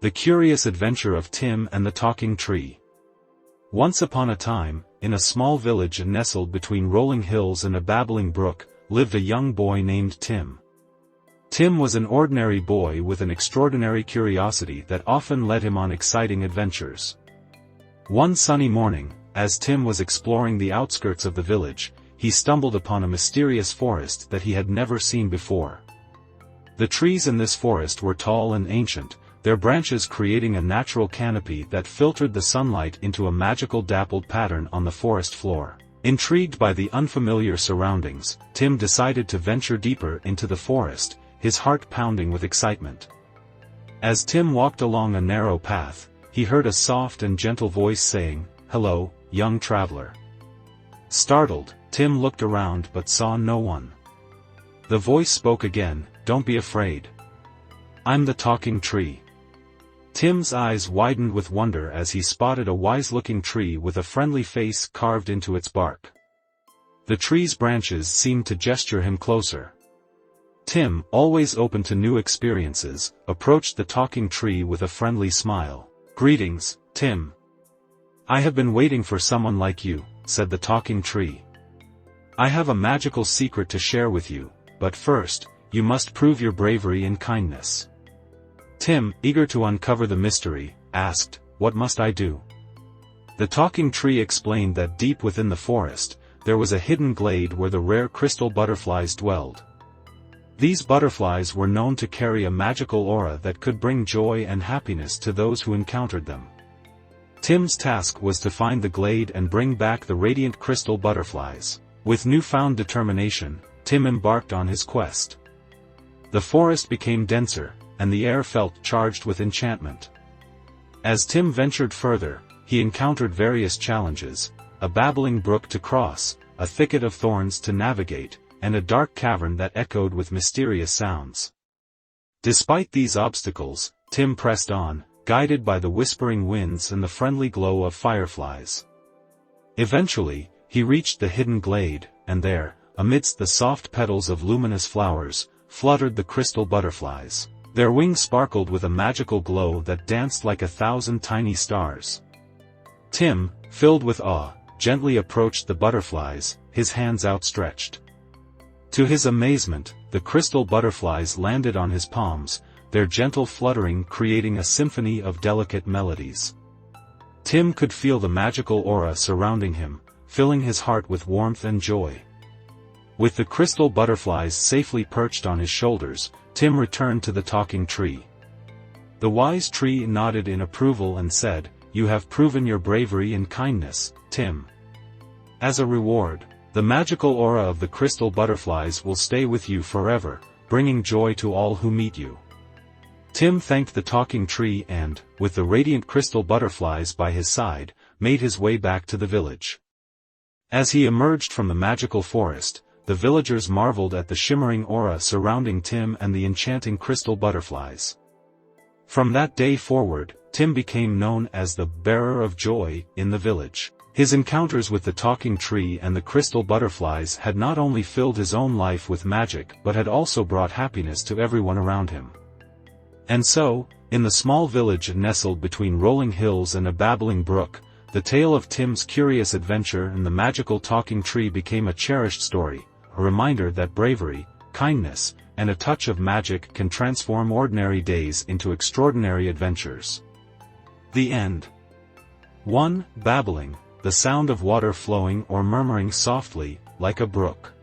The Curious Adventure of Tim and the Talking Tree. Once upon a time, in a small village nestled between rolling hills and a babbling brook, lived a young boy named Tim. Tim was an ordinary boy with an extraordinary curiosity that often led him on exciting adventures. One sunny morning, as Tim was exploring the outskirts of the village, he stumbled upon a mysterious forest that he had never seen before. The trees in this forest were tall and ancient, their branches creating a natural canopy that filtered the sunlight into a magical dappled pattern on the forest floor. Intrigued by the unfamiliar surroundings, Tim decided to venture deeper into the forest, his heart pounding with excitement. As Tim walked along a narrow path, he heard a soft and gentle voice saying, "Hello, young traveler." Startled, Tim looked around but saw no one. The voice spoke again, "Don't be afraid. I'm the talking tree." Tim's eyes widened with wonder as he spotted a wise-looking tree with a friendly face carved into its bark. The tree's branches seemed to gesture him closer. Tim, always open to new experiences, approached the talking tree with a friendly smile. "Greetings, Tim. I have been waiting for someone like you," said the talking tree. "I have a magical secret to share with you, but first, you must prove your bravery and kindness." Tim, eager to uncover the mystery, asked, "What must I do?" The talking tree explained that deep within the forest, there was a hidden glade where the rare crystal butterflies dwelled. These butterflies were known to carry a magical aura that could bring joy and happiness to those who encountered them. Tim's task was to find the glade and bring back the radiant crystal butterflies. With newfound determination, Tim embarked on his quest. The forest became denser, and the air felt charged with enchantment. As Tim ventured further, he encountered various challenges: a babbling brook to cross, a thicket of thorns to navigate, and a dark cavern that echoed with mysterious sounds. Despite these obstacles, Tim pressed on, guided by the whispering winds and the friendly glow of fireflies. Eventually, he reached the hidden glade, and there, amidst the soft petals of luminous flowers, fluttered the crystal butterflies. Their wings sparkled with a magical glow that danced like 1,000 tiny stars. Tim, filled with awe, gently approached the butterflies, his hands outstretched. To his amazement, the crystal butterflies landed on his palms, their gentle fluttering creating a symphony of delicate melodies. Tim could feel the magical aura surrounding him, filling his heart with warmth and joy. With the crystal butterflies safely perched on his shoulders, Tim returned to the talking tree. The wise tree nodded in approval and said, "You have proven your bravery and kindness, Tim. As a reward, the magical aura of the crystal butterflies will stay with you forever, bringing joy to all who meet you." Tim thanked the talking tree and, with the radiant crystal butterflies by his side, made his way back to the village. As he emerged from the magical forest, the villagers marveled at the shimmering aura surrounding Tim and the enchanting crystal butterflies. From that day forward, Tim became known as the bearer of joy in the village. His encounters with the talking tree and the crystal butterflies had not only filled his own life with magic but had also brought happiness to everyone around him. And so, in the small village nestled between rolling hills and a babbling brook, the tale of Tim's curious adventure and the magical talking tree became a cherished story, a reminder that bravery, kindness, and a touch of magic can transform ordinary days into extraordinary adventures. The end. 1. Babbling, the sound of water flowing or murmuring softly, like a brook.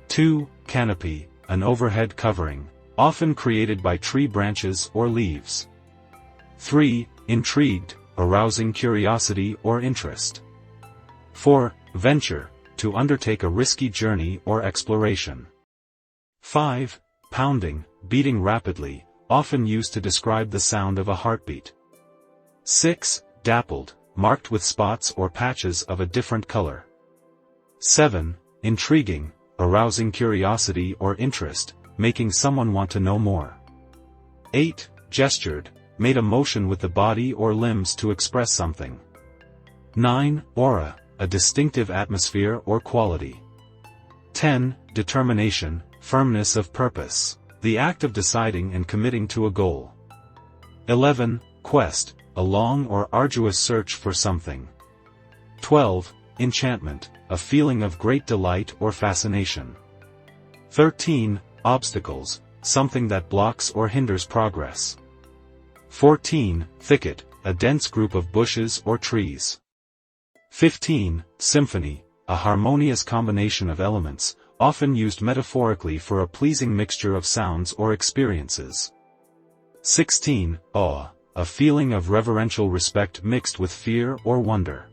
2. Canopy, an overhead covering, often created by tree branches or leaves. 3. Intrigued, arousing curiosity or interest. 4. Venture, to undertake a risky journey or exploration. 5. Pounding, beating rapidly, often used to describe the sound of a heartbeat. 6. Dappled, marked with spots or patches of a different color. 7. Intriguing, arousing curiosity or interest, making someone want to know more. 8. Gestured, made a motion with the body or limbs to express something. 9. Aura, a distinctive atmosphere or quality. 10. Determination, firmness of purpose, the act of deciding and committing to a goal. 11. Quest, a long or arduous search for something. 12. Enchantment, a feeling of great delight or fascination. 13. Obstacles, something that blocks or hinders progress. 14. Thicket, a dense group of bushes or trees. 15. Symphony, a harmonious combination of elements, often used metaphorically for a pleasing mixture of sounds or experiences. 16. Awe, a feeling of reverential respect mixed with fear or wonder.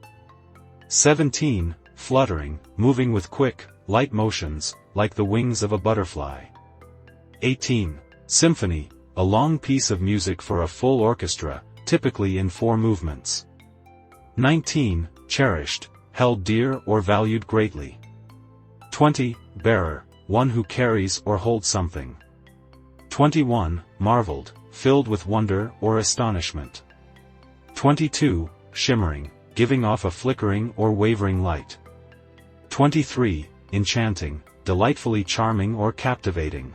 17. Fluttering, moving with quick, light motions, like the wings of a butterfly. 18. Symphony, a long piece of music for a full orchestra, typically in 4 movements. 19. Cherished, held dear or valued greatly. 20. Bearer, one who carries or holds something. 21. Marveled, filled with wonder or astonishment. 22. Shimmering, giving off a flickering or wavering light. 23. Enchanting, delightfully charming or captivating.